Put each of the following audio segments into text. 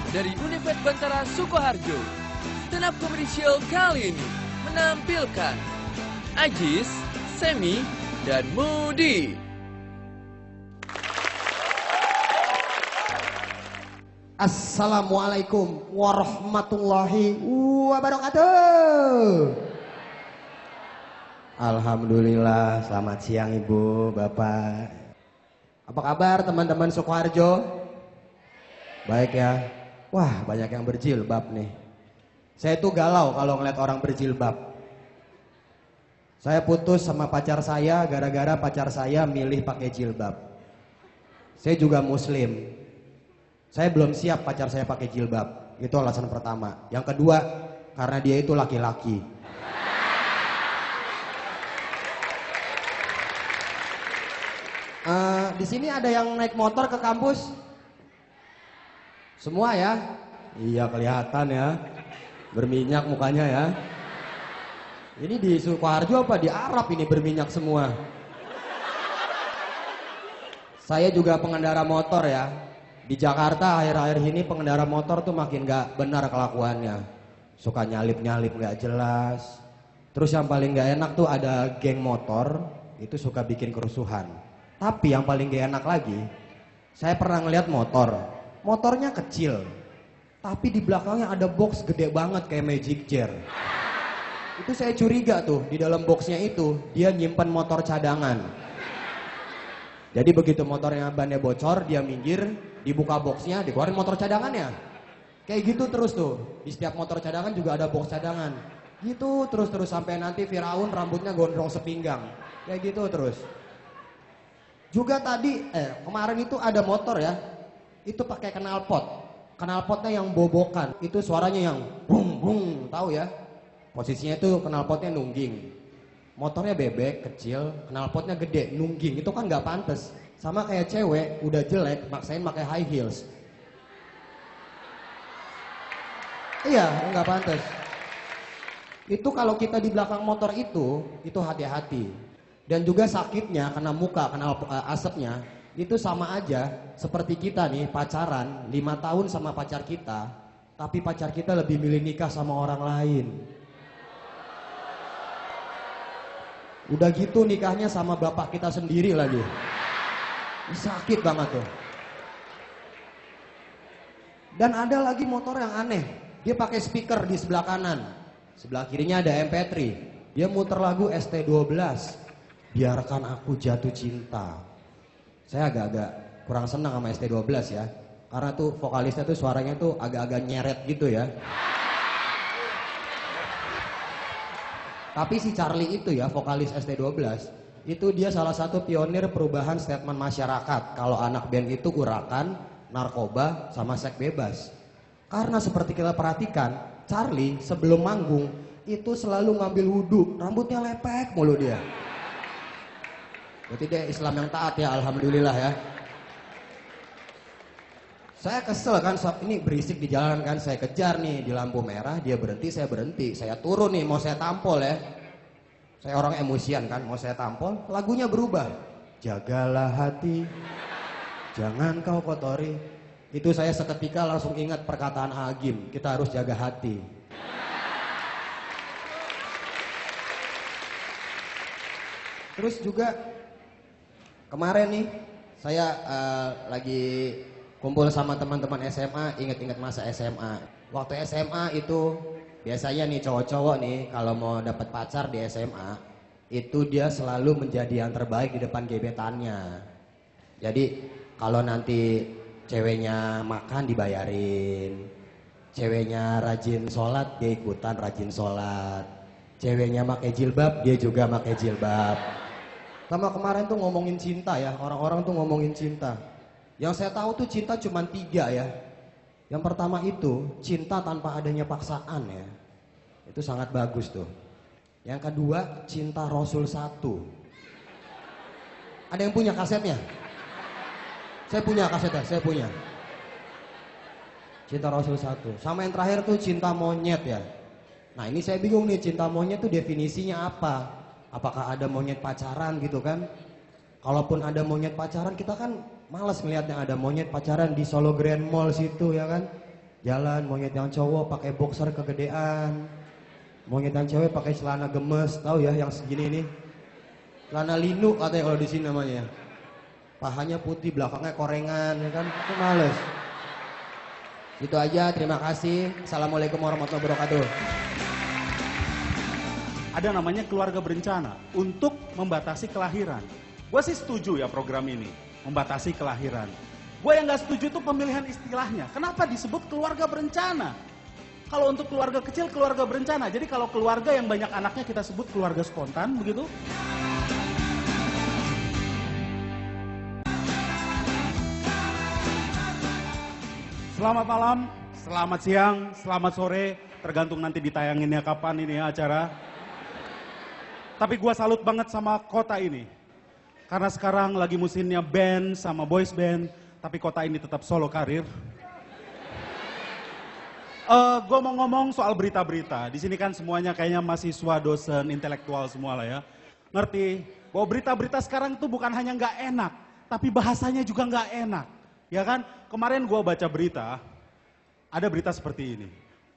dari Universitas Bantara Sukoharjo. Stand up comedy show kali ini menampilkan Ajis, Semi, dan Mudi. Assalamualaikum warahmatullahi wabarakatuh. Alhamdulillah, selamat siang Ibu, Bapak. Apa kabar teman-teman Sukoharjo? Baik ya. Wah, banyak yang berjilbab nih. Saya tuh galau kalau ngeliat orang berjilbab. Saya putus sama pacar saya gara-gara pacar saya milih pakai jilbab. Saya juga muslim. Saya belum siap pacar saya pakai jilbab. Itu alasan pertama. Yang kedua, karena dia itu laki-laki. Di sini ada yang naik motor ke kampus? Semua ya? Iya, kelihatan ya. Berminyak mukanya ya. Ini di Sukoharjo apa di Arab ini berminyak semua? Saya juga pengendara motor ya. Di Jakarta akhir-akhir ini pengendara motor tuh makin gak benar kelakuannya. Suka nyalip-nyalip gak jelas. Terus yang paling gak enak tuh ada geng motor. Itu suka bikin kerusuhan. Tapi yang paling gak enak lagi, saya pernah ngeliat motor. Motornya kecil, tapi di belakangnya ada box gede banget kayak magic jar. Itu saya curiga tuh, di dalam boxnya itu dia nyimpan motor cadangan. Jadi begitu motornya bannya bocor, dia minggir, dibuka boxnya, dikeluarin motor cadangannya. Kayak gitu terus tuh, di setiap motor cadangan juga ada box cadangan. Gitu terus sampai nanti Firaun rambutnya gondrong sepinggang. Kayak gitu terus. Juga tadi, kemarin itu ada motor ya, itu pakai knalpot. Knalpotnya yang bobokan, itu suaranya yang bung bung, tahu ya? Posisinya itu knalpotnya nungging. Motornya bebek, kecil, knalpotnya gede, nungging. Itu kan nggak pantas. Sama kayak cewek, udah jelek, maksain pakai high heels. Iya, nggak pantas. Itu kalau kita di belakang motor itu hati-hati. Dan juga sakitnya kena muka, kena asapnya, itu sama aja seperti kita nih pacaran 5 tahun sama pacar kita, tapi pacar kita lebih milih nikah sama orang lain. Udah gitu nikahnya sama bapak kita sendiri lagi. Sakit banget tuh. Dan ada lagi motor yang aneh, dia pakai speaker di sebelah kanan, sebelah kirinya ada MP3, dia muter lagu ST12. Biarkan aku jatuh cinta. Saya agak-agak kurang senang sama ST12 ya. Karena tuh vokalisnya tuh suaranya tuh agak-agak nyeret gitu ya. Tapi si Charlie itu ya, vokalis ST12, itu dia salah satu pionir perubahan statement masyarakat. Kalau anak band itu urakan, narkoba, sama seks bebas. Karena seperti kita perhatikan, Charlie sebelum manggung itu selalu ngambil wudhu, rambutnya lepek mulu dia. Berarti dia Islam yang taat ya, alhamdulillah ya. Saya kesel kan, ini berisik di jalan kan, saya kejar nih di lampu merah, dia berhenti, saya berhenti. Saya turun nih, mau saya tampol ya. Saya orang emosian kan, mau saya tampol, lagunya berubah. Jagalah hati, jangan kau kotori. Itu saya seketika langsung ingat perkataan Agim, kita harus jaga hati. Terus juga kemarin nih, saya lagi kumpul sama teman-teman SMA, ingat-ingat masa SMA. Waktu SMA itu, biasanya nih cowok-cowok nih, kalau mau dapat pacar di SMA, itu dia selalu menjadi yang terbaik di depan gebetannya. Jadi, kalau nanti ceweknya makan dibayarin, ceweknya rajin sholat, dia ikutan rajin sholat, ceweknya pakai jilbab, dia juga pakai jilbab. Sama kemarin tuh ngomongin cinta ya, orang-orang tuh ngomongin cinta. Yang saya tahu tuh cinta cuma 3 ya. Yang pertama itu cinta tanpa adanya paksaan ya. Itu sangat bagus tuh. Yang kedua cinta Rasul 1. Ada yang punya kasetnya? Saya punya kasetnya, saya punya. Cinta Rasul 1. Sama yang terakhir tuh cinta monyet ya. Nah ini saya bingung nih, cinta monyet tuh definisinya apa? Apakah ada monyet pacaran gitu kan? Kalaupun ada monyet pacaran, kita kan malas ngelihat yang ada monyet pacaran di Solo Grand Mall situ ya kan. Jalan, monyet yang cowok pakai boxer kegedean. Monyet yang cewek pakai celana gemes, tahu ya yang segini ini. Celana linu katanya kalau di sini namanya. Pahanya putih, belakangnya korengan, ya kan? Itu males. Itu aja, terima kasih. Assalamualaikum warahmatullahi wabarakatuh. Ada namanya keluarga berencana untuk membatasi kelahiran. Gue sih setuju ya program ini, membatasi kelahiran. Gue yang gak setuju itu pemilihan istilahnya. Kenapa disebut keluarga berencana? Kalau untuk keluarga kecil, keluarga berencana. Jadi kalau keluarga yang banyak anaknya kita sebut keluarga spontan, begitu. Selamat malam, selamat siang, selamat sore, tergantung nanti ditayanginnya kapan ini ya acara. Tapi gua salut banget sama kota ini. Karena sekarang lagi musimnya band sama boys band, tapi kota ini tetap solo karir. Gua mau ngomong soal berita-berita. Di sini kan semuanya kayaknya mahasiswa, dosen, intelektual semua lah ya. Ngerti bahwa berita-berita sekarang itu bukan hanya nggak enak, tapi bahasanya juga nggak enak. Ya kan, kemarin gua baca berita, ada berita seperti ini.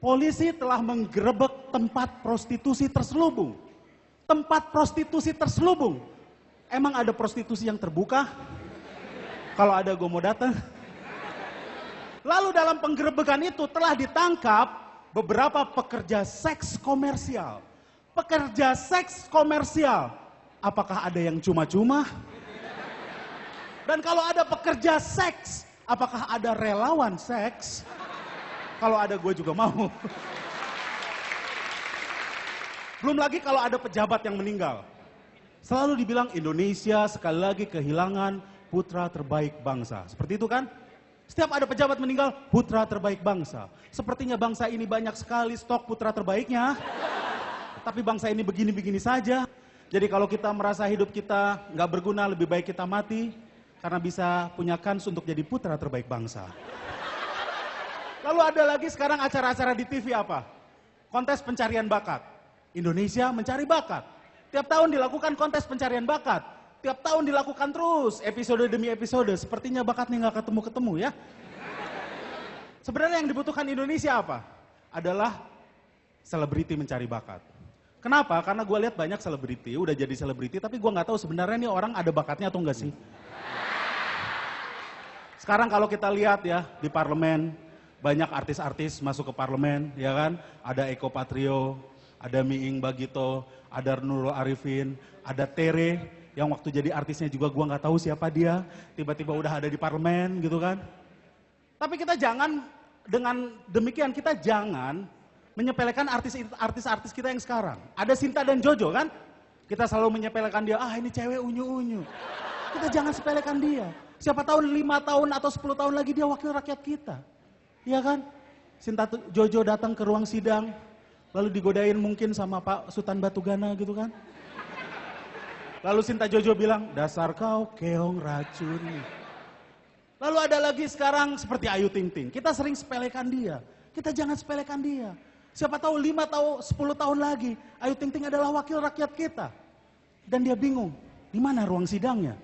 Polisi telah menggerebek tempat prostitusi terselubung. Tempat prostitusi terselubung. Emang ada prostitusi yang terbuka? Kalau ada gua mau datang. Lalu dalam penggerebekan itu telah ditangkap beberapa pekerja seks komersial. Pekerja seks komersial. Apakah ada yang cuma-cuma? Dan kalau ada pekerja seks, apakah ada relawan seks? Kalau ada gue juga mau. Belum lagi kalau ada pejabat yang meninggal. Selalu dibilang Indonesia sekali lagi kehilangan putra terbaik bangsa. Seperti itu kan? Setiap ada pejabat meninggal, putra terbaik bangsa. Sepertinya bangsa ini banyak sekali stok putra terbaiknya. Tapi bangsa ini begini-begini saja. Jadi kalau kita merasa hidup kita nggak berguna, lebih baik kita mati. Karena bisa punya kans untuk jadi putra terbaik bangsa. Lalu ada lagi sekarang acara-acara di TV apa? Kontes pencarian bakat. Indonesia mencari bakat. Tiap tahun dilakukan kontes pencarian bakat. Tiap tahun dilakukan terus, episode demi episode. Sepertinya bakatnya nggak ketemu-ketemu ya. Sebenarnya yang dibutuhkan Indonesia apa? Adalah selebriti mencari bakat. Kenapa? Karena gue lihat banyak selebriti, udah jadi selebriti, tapi gue nggak tahu sebenarnya nih orang ada bakatnya atau enggak sih. Sekarang kalau kita lihat ya di parlemen, banyak artis-artis masuk ke parlemen, ya kan? Ada Eko Patrio, ada Miing Bagito, ada Nurul Arifin, ada Tere, yang waktu jadi artisnya juga gua nggak tahu siapa dia, tiba-tiba udah ada di parlemen gitu kan? Tapi kita jangan, dengan demikian kita jangan menyepelekan artis-artis kita yang sekarang. Ada Sinta dan Jojo kan? Kita selalu menyepelekan dia, ah ini cewek unyu-unyu. Kita jangan sepelekan dia. Siapa tahu 5 tahun atau 10 tahun lagi dia wakil rakyat kita. Iya kan? Sinta Jojo datang ke ruang sidang, lalu digodain mungkin sama Pak Sultan Batugana gitu kan. Lalu Sinta Jojo bilang, dasar kau keong racun. Lalu ada lagi sekarang seperti Ayu Ting Ting. Kita sering sepelekan dia. Kita jangan sepelekan dia. Siapa tahu 5 tahun, 10 tahun lagi, Ayu Ting Ting adalah wakil rakyat kita. Dan dia bingung, di mana ruang sidangnya?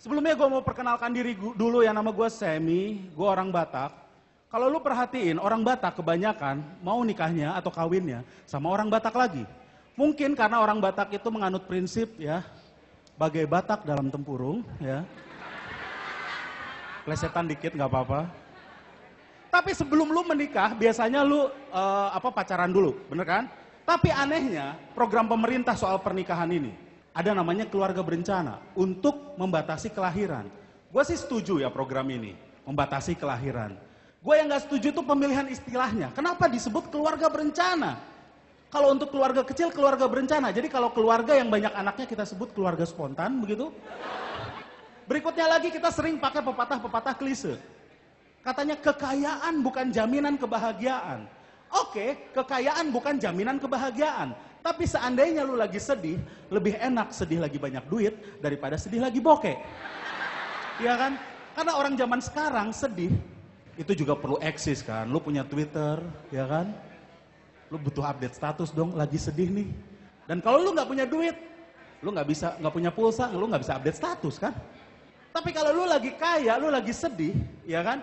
Sebelumnya gue mau perkenalkan diri dulu ya, nama gue Semi, gue orang Batak. Kalau lu perhatiin, orang Batak kebanyakan mau nikahnya atau kawinnya sama orang Batak lagi. Mungkin karena orang Batak itu menganut prinsip ya, bagai Batak dalam tempurung ya. Plesetan dikit gak apa-apa. Tapi sebelum lu menikah, biasanya lu pacaran dulu, bener kan? Tapi anehnya, program pemerintah soal pernikahan ini, ada namanya keluarga berencana untuk membatasi kelahiran. Gue sih setuju ya program ini, membatasi kelahiran. Gue yang gak setuju itu pemilihan istilahnya. Kenapa disebut keluarga berencana? Kalau untuk keluarga kecil, keluarga berencana. Jadi kalau keluarga yang banyak anaknya kita sebut keluarga spontan, begitu. Berikutnya lagi kita sering pakai pepatah-pepatah klise. Katanya kekayaan bukan jaminan kebahagiaan. Oke, kekayaan bukan jaminan kebahagiaan. Tapi seandainya lu lagi sedih, lebih enak sedih lagi banyak duit daripada sedih lagi bokeh. Iya kan? Karena orang zaman sekarang sedih, itu juga perlu eksis kan. Lu punya Twitter, ya kan? Lu butuh update status dong, lagi sedih nih. Dan kalau lu nggak punya duit, lu nggak punya pulsa, lu nggak bisa update status kan? Tapi kalau lu lagi kaya, lu lagi sedih, ya kan?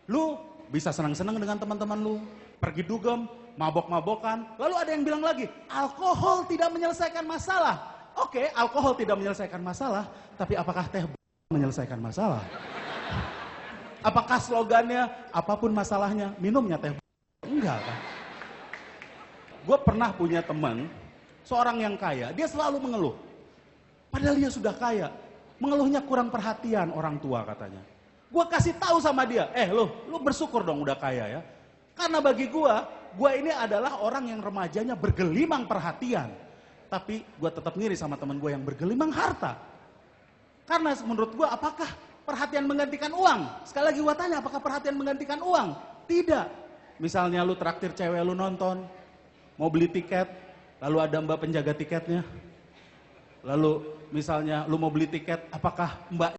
Lu bisa senang-senang dengan teman-teman lu, pergi dugem, mabok-mabokan. Lalu ada yang bilang lagi, alkohol tidak menyelesaikan masalah. Oke, alkohol tidak menyelesaikan masalah, tapi apakah teh menyelesaikan masalah? Apakah slogannya, apapun masalahnya, minumnya teh? Enggak kan? Gue pernah punya teman, seorang yang kaya, dia selalu mengeluh. Padahal dia sudah kaya, mengeluhnya kurang perhatian orang tua katanya. Gue kasih tahu sama dia, lu bersyukur dong udah kaya ya. Karena bagi gue ini adalah orang yang remajanya bergelimang perhatian. Tapi gue tetap ngiri sama teman gue yang bergelimang harta. Karena menurut gue apakah perhatian menggantikan uang? Sekali lagi gue tanya, apakah perhatian menggantikan uang? Tidak. Misalnya lu traktir cewek lu nonton, mau beli tiket, lalu ada mbak penjaga tiketnya. Lalu misalnya lu mau beli tiket, apakah mbak